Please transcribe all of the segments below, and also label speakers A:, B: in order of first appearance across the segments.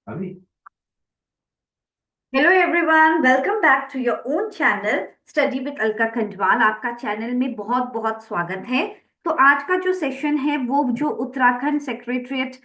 A: अभी।
B: Hello everyone, welcome back to your own channel study with Alka Khandwal. आपका channel में बहुत बहुत स्वागत है। तो आज का जो सेशन है वो जो Uttarakhand secretariat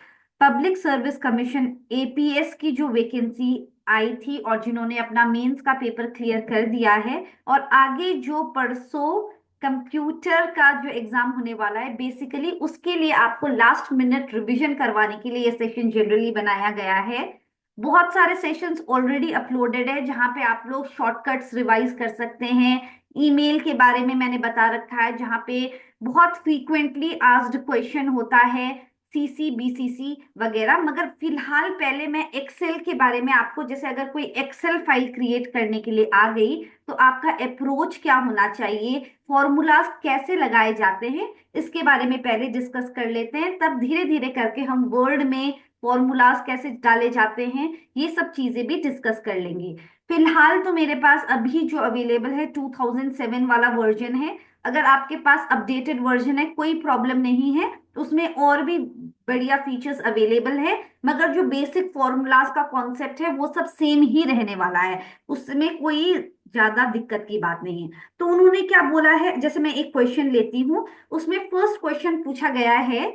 B: public service commission APS की जो वैकेंसी आई थी और जिन्होंने अपना मेंस का पेपर क्लियर कर दिया है और आगे जो परसों कंप्यूटर का जो एग्जाम होने वाला है, बेसिकली उसके लिए आपको लास्ट मिनट रिवीजन करवाने के लिए ये सेशन जनरली बनाया गया है। बहुत सारे सेशंस ऑलरेडी अपलोडेड है जहां पे आप लोग शॉर्टकट्स रिवाइज कर सकते हैं। ईमेल के बारे में मैंने बता रखा है जहां पे बहुत फ्रीक्वेंटली आस्क्ड क्वेश्चन होता है, सीसी बीसीसी वगैरह। मगर फिलहाल पहले मैं एक्सेल के बारे में आपको, जैसे अगर कोई एक्सेल फाइल क्रिएट करने के लिए आ गई तो आपका अप्रोच क्या होना चाहिए, फॉर्मूलाज कैसे लगाए जाते हैं, इसके बारे में पहले डिस्कस कर लेते हैं। तब धीरे धीरे करके हम वर्ड में फॉर्मूलाज कैसे डाले जाते हैं ये सब चीजें भी डिस्कस कर लेंगे। फिलहाल तो मेरे पास अभी जो अवेलेबल है 2007 वाला वर्जन है। अगर आपके पास अपडेटेड वर्जन है कोई प्रॉब्लम नहीं है, तो उसमें और भी बढ़िया फीचर्स अवेलेबल है। मगर जो बेसिक फॉर्मूलाज का कॉन्सेप्ट है वो सब सेम ही रहने वाला है, उसमें कोई ज्यादा दिक्कत की बात नहीं है। तो उन्होंने क्या बोला है, जैसे मैं एक क्वेश्चन लेती हूँ, उसमें फर्स्ट क्वेश्चन पूछा गया है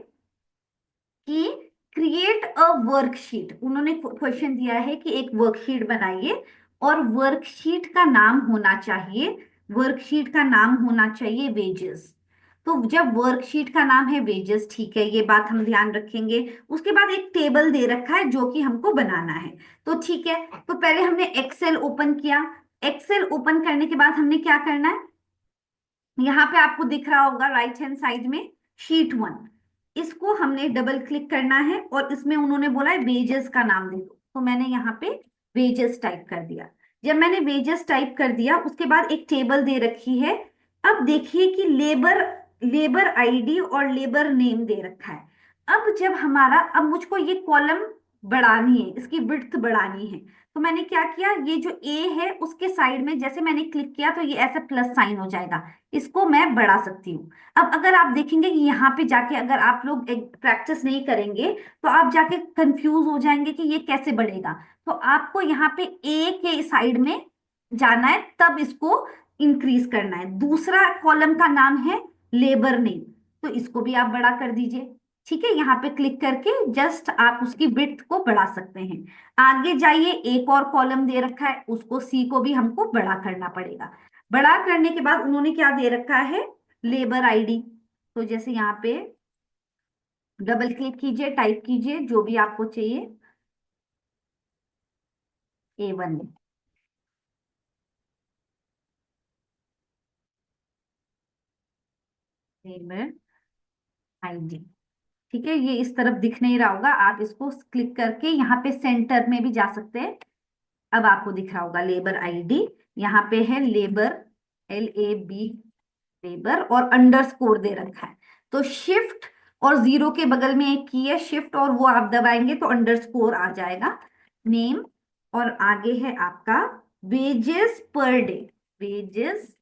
B: कि क्रिएट अ वर्कशीट। उन्होंने क्वेश्चन दिया है कि एक वर्कशीट बनाइए और वर्कशीट का नाम होना चाहिए, वर्कशीट का नाम होना चाहिए वेजेस। तो जब वर्कशीट का नाम है वेजेस, ठीक है, ये बात हम ध्यान रखेंगे। उसके बाद एक टेबल दे रखा है जो कि हमको बनाना है। तो ठीक है, तो पहले हमने एक्सेल ओपन किया। एक्सेल ओपन करने के बाद हमने क्या करना है, यहाँ पे आपको दिख रहा होगा राइट हैंड साइड में शीट वन, इसको हमने डबल क्लिक करना है और इसमें उन्होंने बोला है वेजेस का नाम दे दो। तो मैंने यहाँ पे वेजेस टाइप कर दिया। जब मैंने वेजेस टाइप कर दिया उसके बाद एक टेबल दे रखी है। अब देखिए कि लेबर लेबर आईडी और लेबर नेम दे रखा है। अब जब हमारा, अब मुझको ये कॉलम बढ़ानी है, इसकी विड्थ बढ़ानी है। तो मैंने क्या किया, ये जो ए है उसके साइड में जैसे मैंने क्लिक किया तो ये ऐसे प्लस साइन हो जाएगा, इसको मैं बढ़ा सकती हूँ। अब अगर आप देखेंगे कि यहाँ पे जाके अगर आप लोग प्रैक्टिस नहीं करेंगे तो आप जाके कंफ्यूज हो जाएंगे कि ये कैसे बढ़ेगा। तो आपको यहाँ पे ए के साइड में जाना है, तब इसको इंक्रीज करना है। दूसरा कॉलम का नाम है लेबर नेम, तो इसको भी आप बड़ा कर दीजिए। ठीक है, यहाँ पे क्लिक करके जस्ट आप उसकी विड्थ को बढ़ा सकते हैं। आगे जाइए, एक और कॉलम दे रखा है, उसको सी को भी हमको बड़ा करना पड़ेगा। बड़ा करने के बाद उन्होंने क्या दे रखा है, लेबर आईडी। तो जैसे यहाँ पे डबल क्लिक कीजिए, टाइप कीजिए जो भी आपको चाहिए, A1 लेबर आईडी। ठीक है, ये इस तरफ दिख नहीं रहा होगा, आप इसको क्लिक करके यहाँ पे सेंटर में भी जा सकते हैं। अब आपको दिख रहा होगा लेबर आईडी, यहाँ पे है लेबर, LAB, लेबर, और अंडरस्कोर दे रखा है। तो शिफ्ट और जीरो के बगल में एक की है शिफ्ट, और वो आप दबाएंगे तो अंडरस्कोर आ जाएगा, नेम। और आगे है आपका वेजेस पर डे, वेजेस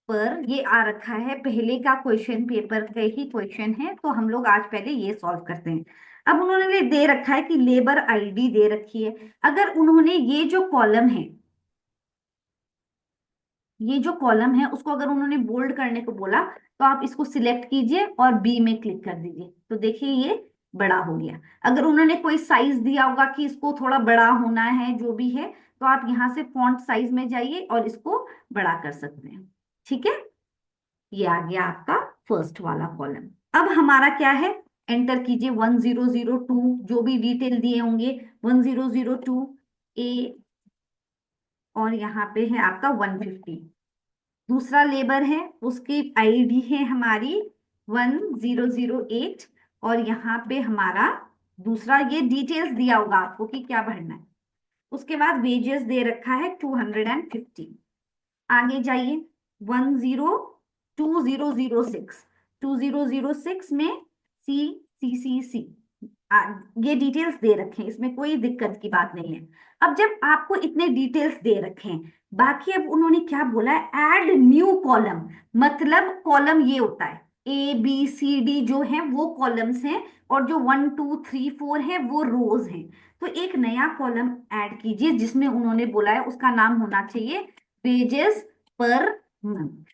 B: पर, ये आ रखा है पहले का क्वेश्चन पेपर का ही क्वेश्चन है, तो हम लोग आज पहले ये सॉल्व करते हैं। अब उन्होंने दे रखा है कि लेबर आईडी दे रखी है। अगर उन्होंने ये जो कॉलम है, ये जो कॉलम है उसको अगर उन्होंने बोल्ड करने को बोला तो आप इसको सिलेक्ट कीजिए और बी में क्लिक कर दीजिए, तो देखिए ये बड़ा हो गया। अगर उन्होंने कोई साइज दिया होगा कि इसको थोड़ा बड़ा होना है जो भी है, तो आप यहाँ से फॉन्ट साइज में जाइए और इसको बड़ा कर सकते हैं। ठीक है, ये आ गया आपका फर्स्ट वाला कॉलम। अब हमारा क्या है, एंटर कीजिए 1002, जो भी डिटेल दिए होंगे 1002 A, और यहाँ पे है आपका 150। दूसरा लेबर है, उसकी आईडी है हमारी 1008, और यहाँ पे हमारा दूसरा, ये डिटेल्स दिया होगा आपको कि क्या भरना है। उसके बाद वेजेस दे रखा है 250। आगे जाइए, 102006, 2006 में CCCC, ये डिटेल्स दे रखे हैं, इसमें कोई दिक्कत की बात नहीं है। अब जब आपको इतने डिटेल्स दे रखे हैं, बाकी अब उन्होंने क्या बोला है, ऐड न्यू कॉलम। मतलब कॉलम ये होता है, ABCD जो है वो कॉलम्स हैं, और जो 1 2 3 4 है वो रोज हैं। तो एक नया कॉलम ऐड कीजिए जिसमें उन्होंने बोला है उसका नाम होना चाहिए wages per month,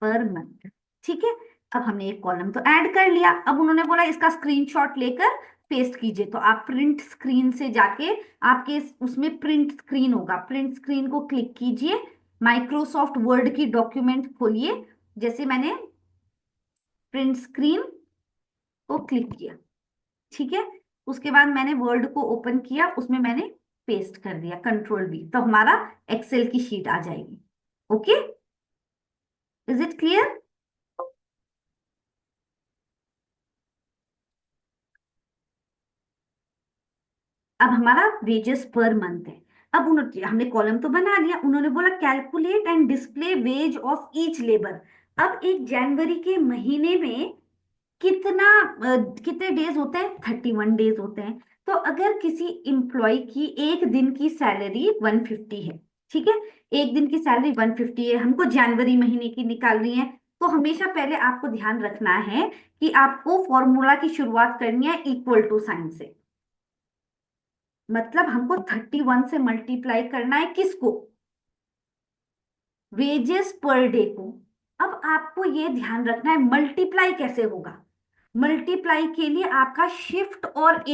B: per month. ठीक है, अब हमने एक कॉलम तो ऐड कर लिया। अब उन्होंने बोला इसका स्क्रीनशॉट लेकर पेस्ट कीजिए, तो आप प्रिंट स्क्रीन से जाके आपके उसमें प्रिंट स्क्रीन होगा, प्रिंट स्क्रीन को क्लिक कीजिए, माइक्रोसॉफ्ट वर्ड की डॉक्यूमेंट खोलिए, जैसे मैंने प्रिंट स्क्रीन को क्लिक किया। ठीक है, उसके बाद मैंने वर्ड को ओपन किया, उसमें मैंने पेस्ट कर दिया कंट्रोल V, तो हमारा एक्सेल की शीट आ जाएगी। Okay, is it clear? अब हमारा वेजेस पर मंथ है। अब उन्होंने हमने कॉलम तो बना लिया, उन्होंने बोला calculate and display ways of each labour. अब एक जनवरी के महीने में कितना कितने डेज होते हैं? 31 डेज होते हैं। तो अगर किसी एम्प्लॉय की एक दिन की सैलरी 150 है, ठीक है, एक दिन की सैलरी 150 है, हमको जनवरी महीने की निकालनी है, तो हमेशा पहले आपको ध्यान रखना है कि आपको फॉर्मूला की शुरुआत करनी है इक्वल टू साइन से। मतलब हमको 31 से मल्टीप्लाई करना है किसको? वेजेस पर डे को। अब आपको ये ध्यान रखना है मल्टीप्लाई कैसे होगा। मल्टीप्लाई के लिए आपका शिफ्ट और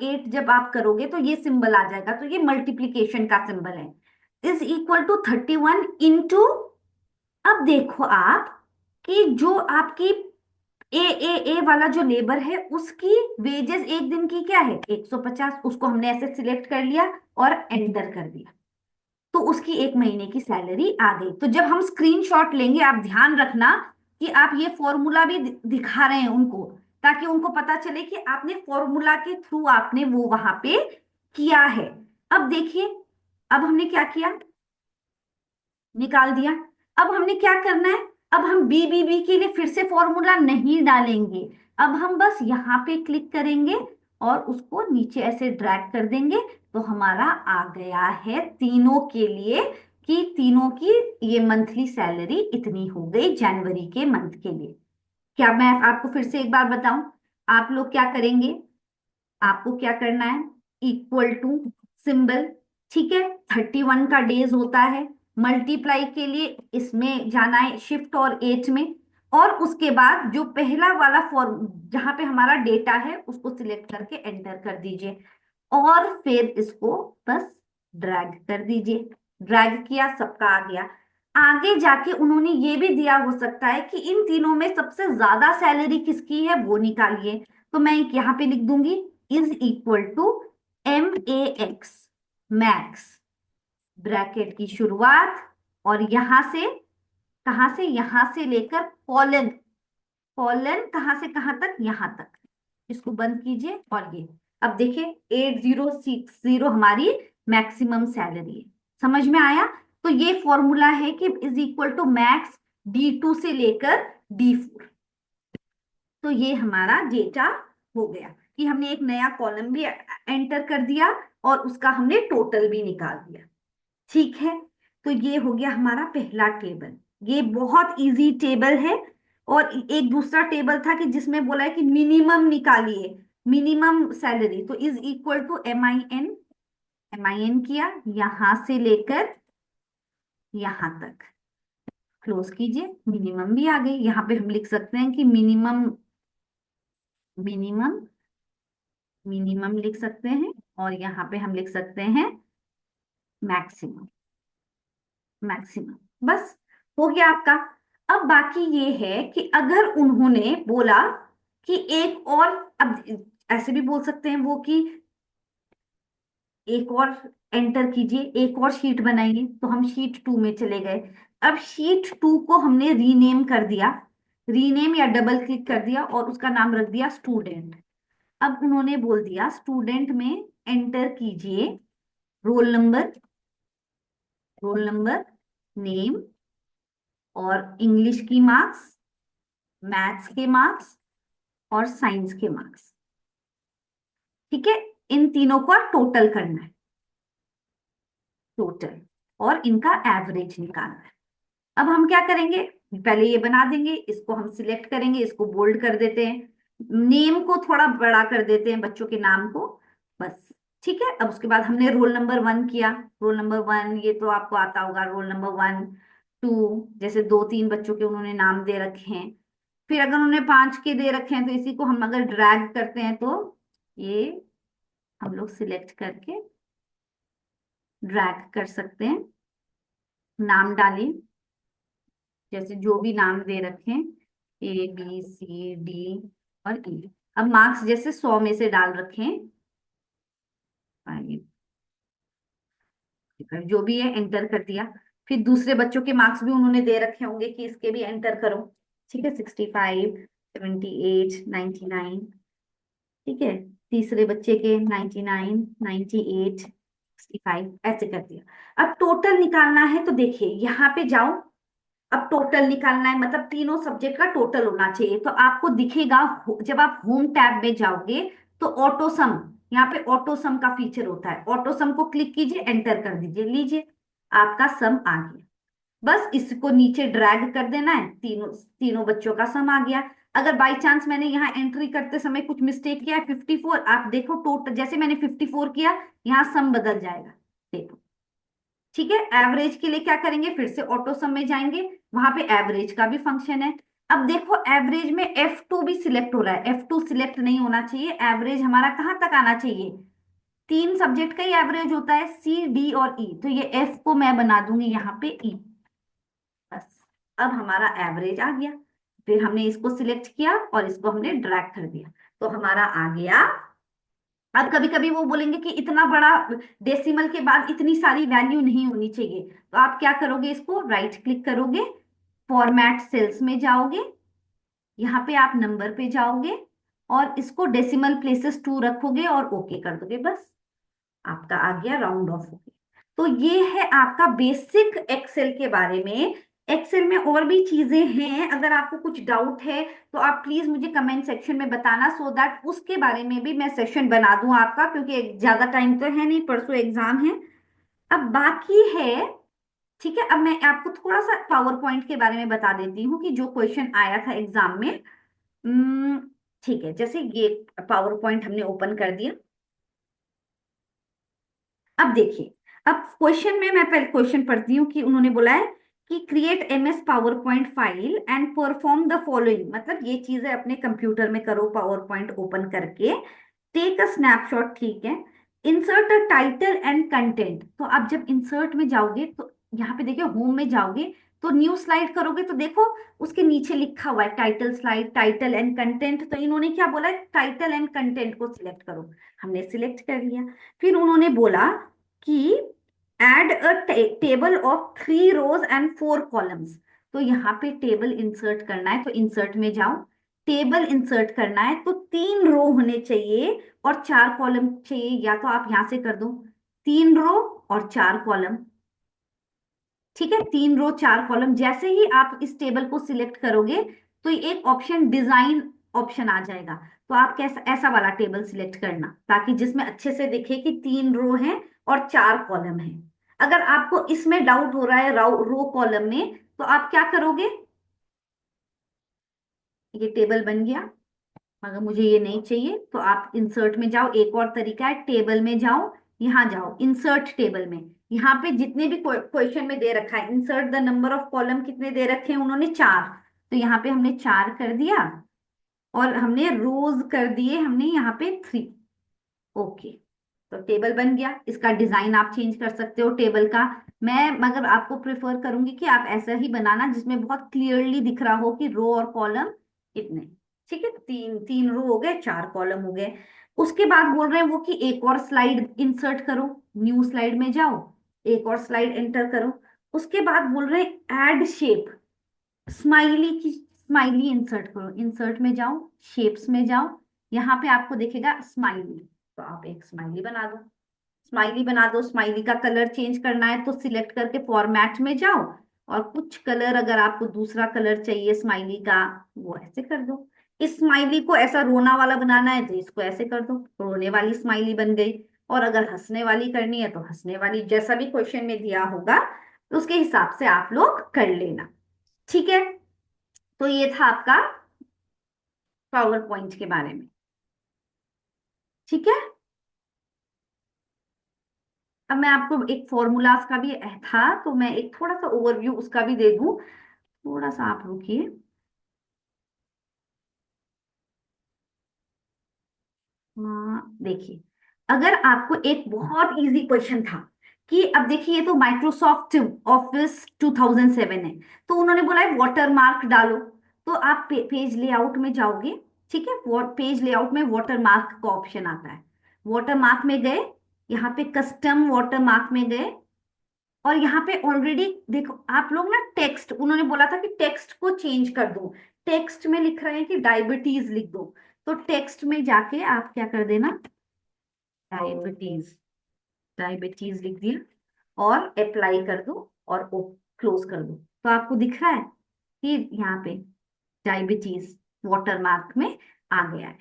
B: एट जब आप करोगे तो ये सिंबल आ जाएगा, तो ये मल्टीप्लीकेशन का सिंबल है, इज इक्वल टू 31 इंटू। अब देखो आप कि जो आपकी ए वाला जो लेबर है उसकी वेजेस एक दिन की क्या है? 150, उसको हमने ऐसे सिलेक्ट कर लिया और एंटर कर दिया, तो उसकी एक महीने की सैलरी आ गई। तो जब हम स्क्रीनशॉट लेंगे, आप ध्यान रखना कि आप ये फॉर्मूला भी दिखा रहे हैं उनको, ताकि उनको पता चले कि आपने फॉर्मूला के थ्रू आपने वो वहां पे किया है। अब देखिए, अब हमने क्या किया, निकाल दिया। अब हमने क्या करना है, अब हम बी के लिए फिर से फॉर्मूला नहीं डालेंगे, अब हम बस यहाँ पे क्लिक करेंगे और उसको नीचे ऐसे ड्रैग कर देंगे, तो हमारा आ गया है तीनों के लिए कि तीनों की ये मंथली सैलरी इतनी हो गई जनवरी के मंथ के लिए। क्या मैं आपको फिर से एक बार बताऊं? आप लोग क्या करेंगे, आपको क्या करना है, इक्वल टू सिंबल, ठीक है, 31 का डेज होता है, मल्टीप्लाई के लिए इसमें जाना है शिफ्ट और 8 में, और उसके बाद जो पहला वाला फॉर्म जहां पे हमारा डेटा है उसको सिलेक्ट करके एंटर कर दीजिए, और फिर इसको बस ड्रैग कर दीजिए। ड्रैग किया, सबका आ गया। आगे जाके उन्होंने ये भी दिया, हो सकता है कि इन तीनों में सबसे ज्यादा सैलरी किसकी है वो निकालिए, तो मैं यहाँ पे लिख दूंगी is equal to MAX, max, bracket की शुरुआत, और यहां से कहां से, यहां से लेकर कॉलन, कॉलन कहां से कहां तक, यहां तक, इसको बंद कीजिए, और ये अब देखिए 8060 हमारी मैक्सिमम सैलरी है। समझ में आया? तो ये फॉर्मूला है कि is equal to max D2 से लेकर D4। तो ये हमारा डेटा हो गया कि हमने एक नया कॉलम भी एंटर कर दिया और उसका हमने टोटल भी निकाल दिया। ठीक है, तो ये हो गया हमारा पहला टेबल। ये बहुत इजी टेबल है। और एक दूसरा टेबल था कि जिसमें बोला है कि मिनिमम निकालिए, मिनिमम सैलरी, तो इज इक्वल टू MIN किया, यहां से लेकर यहां तक, क्लोज कीजिए, मिनिमम भी आ गई। यहाँ पे हम लिख सकते हैं कि मिनिमम, मिनिमम, मिनिमम लिख सकते हैं, और यहाँ पे हम लिख सकते हैं मैक्सिमम, मैक्सिमम। बस हो गया आपका। अब बाकी ये है कि अगर उन्होंने बोला कि एक और, अब ऐसे भी बोल सकते हैं वो कि एक और एंटर कीजिए, एक और शीट बनाइए, तो हम शीट 2 में चले गए। अब शीट 2 को हमने रीनेम कर दिया, रीनेम या डबल क्लिक कर दिया और उसका नाम रख दिया स्टूडेंट। अब उन्होंने बोल दिया स्टूडेंट में एंटर कीजिए roll number, roll number, name, और इंग्लिश की मार्क्स, मैथ्स के मार्क्स, और साइंस के मार्क्स। ठीक है, इन तीनों का टोटल करना है, टोटल, और इनका एवरेज निकालना है। अब हम क्या करेंगे, पहले ये बना देंगे, इसको हम सिलेक्ट करेंगे, इसको बोल्ड कर देते हैं, नेम को थोड़ा बड़ा कर देते हैं, बच्चों के नाम को, बस। ठीक है, अब उसके बाद हमने रोल नंबर 1 किया। रोल नंबर 1 ये तो आपको आता होगा, रोल नंबर 1, 2, जैसे 2 3 बच्चों के उन्होंने नाम दे रखे हैं। फिर अगर उन्होंने 5 के दे रखे हैं तो इसी को हम अगर ड्रैग करते हैं तो ये हम लोग सिलेक्ट करके ड्रैग कर सकते हैं। नाम डालें, जैसे जो भी नाम दे रखे हैं, A B C D और E। अब मार्क्स जैसे 100 में से डाल रखे हैं, जो भी है एंटर कर दिया। फिर दूसरे बच्चों के मार्क्स भी उन्होंने दे रखे होंगे कि इसके भी एंटर करो। ठीक है, 65, 78, 99। ठीक है, तीसरे बच्चे के 99, 98, 65 ऐसे कर दिया। अब टोटल निकालना है तो देखिए यहाँ पे जाओ। अब टोटल निकालना है मतलब तीनों सब्जेक्ट का टोटल होना चाहिए, तो आपको दिखेगा जब आप होम टैब में जाओगे तो ऑटो सम, यहाँ पे ऑटो सम का फीचर होता है। ऑटो सम को क्लिक कीजिए, एंटर कर दीजिए, लीजिए आपका सम आ गया। बस इसको नीचे ड्रैग कर देना है, तीनों तीनों बच्चों का सम आ गया। अगर बाई चांस मैंने यहाँ एंट्री करते समय कुछ मिस्टेक किया है, 54, आप देखो टोटल जैसे मैंने 54 किया, यहाँ सम बदल जाएगा, देखो। ठीक है, एवरेज के लिए क्या करेंगे, फिर से ऑटो सम में जाएंगे, वहां पे एवरेज का भी फंक्शन है। अब देखो एवरेज में F2 भी सिलेक्ट हो रहा है, F2 सिलेक्ट नहीं होना चाहिए। एवरेज हमारा कहाँ तक आना चाहिए, 3 सब्जेक्ट का ही एवरेज होता है, C D और E, तो ये F को मैं बना दूंगी यहाँ पे E। बस, अब हमारा एवरेज आ गया। फिर हमने इसको सिलेक्ट किया और इसको हमने ड्रैग कर दिया, तो हमारा आ गया। अब कभी कभी वो बोलेंगे कि इतना बड़ा डेसिमल के बाद इतनी सारी वैल्यू नहीं होनी चाहिए, तो आप क्या करोगे, इसको राइट क्लिक करोगे, फॉर्मेट सेल्स में जाओगे, यहाँ पे आप नंबर पे जाओगे और इसको डेसिमल प्लेसेस 2 रखोगे और ओके कर दोगे, बस आपका आ गया, राउंड ऑफ हो गया। तो ये है आपका बेसिक एक्सेल के बारे में। एक्सेल में और भी चीजें हैं, अगर आपको कुछ डाउट है तो आप प्लीज मुझे कमेंट सेक्शन में बताना, सो दैट उसके बारे में भी मैं सेशन बना दूं आपका, क्योंकि ज्यादा टाइम तो है नहीं, परसों एग्जाम है। अब बाकी है, ठीक है, अब मैं आपको थोड़ा सा पावर पॉइंट के बारे में बता देती हूँ कि जो क्वेश्चन आया था एग्जाम में। हम्म, ठीक है, जैसे ये पावर पॉइंट हमने ओपन कर दिया। अब देखिए, अब क्वेश्चन में मैं पहले क्वेश्चन पढ़ती हूँ कि उन्होंने बोला है कि create MS power point file and perform the following, मतलब ये चीजें अपने कंप्यूटर में करो, पावर पॉइंट ओपन करके टेक अ स्नैपशॉट। ठीक है, insert a title and content, तो आप जब इंसर्ट में जाओगे तो यहाँ पे देखिए होम में जाओगे तो न्यू स्लाइड करोगे तो देखो उसके नीचे लिखा हुआ है title slide, title and content. तो इन्होंने क्या बोला है, टाइटल एंड कंटेंट को सिलेक्ट करो, हमने सिलेक्ट कर लिया। फिर उन्होंने बोला कि add a table of 3 rows and 4 columns, तो यहाँ पे टेबल इंसर्ट करना है तो इंसर्ट में जाओ, टेबल इंसर्ट करना है तो 3 रो होने चाहिए और 4 कॉलम चाहिए, या तो आप यहां से कर दो 3 रो और 4 कॉलम। ठीक है, 3 रो 4 कॉलम, जैसे ही आप इस टेबल को सिलेक्ट करोगे तो एक ऑप्शन डिजाइन ऑप्शन आ जाएगा, तो आप कैसा ऐसा वाला टेबल सिलेक्ट करना ताकि जिसमें अच्छे से दिखे कि 3 रो है और 4 कॉलम है। अगर आपको इसमें डाउट हो रहा है रो कॉलम में, तो आप क्या करोगे, ये टेबल बन गया, अगर मुझे ये नहीं चाहिए तो आप इंसर्ट में जाओ, एक और तरीका है, टेबल में जाओ, यहाँ जाओ इंसर्ट टेबल में, यहाँ पे जितने भी क्वेश्चन में दे रखा है insert the number of column, कितने दे रखे हैं उन्होंने 4, तो यहाँ पे हमने 4 कर दिया और हमने रोज कर दिए हमने यहाँ पे 3। ओके, तो टेबल बन गया, इसका डिजाइन आप चेंज कर सकते हो टेबल का। मैं मगर आपको प्रेफर करूंगी कि आप ऐसा ही बनाना जिसमें बहुत क्लियरली दिख रहा हो कि रो और कॉलम इतने। ठीक है, 3 3 रो हो गए, 4 कॉलम हो गए। उसके बाद बोल रहे हैं वो कि एक और स्लाइड इंसर्ट करो, न्यू स्लाइड में जाओ, एक और स्लाइड एंटर करो। उसके बाद बोल रहे हैं एड शेप, स्माइली की स्माइली इंसर्ट करो, इंसर्ट में जाओ, शेप्स में जाओ, यहाँ पे आपको दिखेगा स्माइली, तो आप एक स्माइली बना दो। स्माइली बना दो, स्माइली का कलर चेंज करना है तो सिलेक्ट करके फॉर्मेट में जाओ और कुछ कलर अगर आपको दूसरा कलर चाहिए स्माइली का वो ऐसे कर दो। इस स्माइली को ऐसा रोना वाला बनाना है तो इसको ऐसे कर दो, रोने वाली स्माइली बन गई। और अगर हंसने वाली करनी है तो हंसने वाली, जैसा भी क्वेश्चन में दिया होगा तो उसके हिसाब से आप लोग कर लेना। ठीक है, तो ये था आपका पावर पॉइंट के बारे में। ठीक है, अब मैं आपको एक फॉर्मूलाज का भी था, तो मैं एक थोड़ा सा ओवरव्यू उसका भी दे दूं। थोड़ा सा आप रुकिए। देखिए, अगर आपको एक बहुत इजी क्वेश्चन था कि अब देखिए, ये तो माइक्रोसॉफ्ट ऑफिस 2007 है, तो उन्होंने बोला है वाटर मार्क डालो। तो आप पेज लेआउट में जाओगे। ठीक है, पेज लेआउट में वाटर मार्क का ऑप्शन आता है। वाटर मार्क में गए, यहाँ पे कस्टम वाटर मार्क में गए, और यहाँ पे ऑलरेडी देखो आप लोग ना, टेक्स्ट उन्होंने बोला था कि टेक्स्ट को चेंज कर दो। टेक्स्ट में लिख रहे हैं कि डायबिटीज लिख दो। तो टेक्स्ट में जाके आप क्या कर देना, डायबिटीज, डायबिटीज लिख दिया और अप्लाई कर दो और क्लोज कर दो। तो आपको दिख रहा है कि यहाँ पे डायबिटीज वाटर मार्क में आ गया है।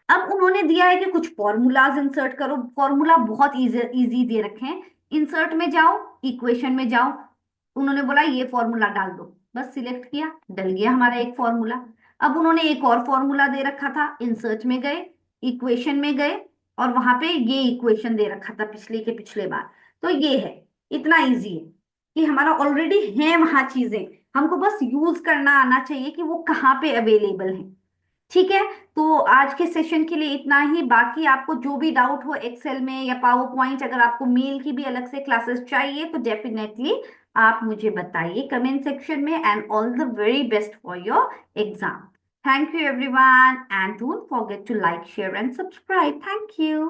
B: अब उन्होंने दिया है कि कुछ फॉर्मूलाज इंसर्ट करो। फॉर्मूला बहुत इजी इजी दे रखे हैं। इंसर्ट में जाओ, इक्वेशन में जाओ, उन्होंने बोला ये फॉर्मूला डाल दो। बस सिलेक्ट किया, डल गया हमारा एक फॉर्मूला। अब उन्होंने एक और फॉर्मूला दे रखा था, इंसर्ट में गए, इक्वेशन में गए, और वहां पे ये इक्वेशन दे रखा था पिछले के पिछले बार। तो ये है, इतना इजी है कि हमारा ऑलरेडी है वहां चीजें, हमको बस यूज करना आना चाहिए कि वो कहाँ पे अवेलेबल है। ठीक है, तो आज के सेशन के लिए इतना ही। बाकी आपको जो भी डाउट हो एक्सेल में या पावर पॉइंट, अगर आपको मेल की भी अलग से क्लासेस चाहिए तो डेफिनेटली आप मुझे बताइए कमेंट सेक्शन में। And all the very best for your exam. Thank you everyone, and don't forget to like share and subscribe. Thank you.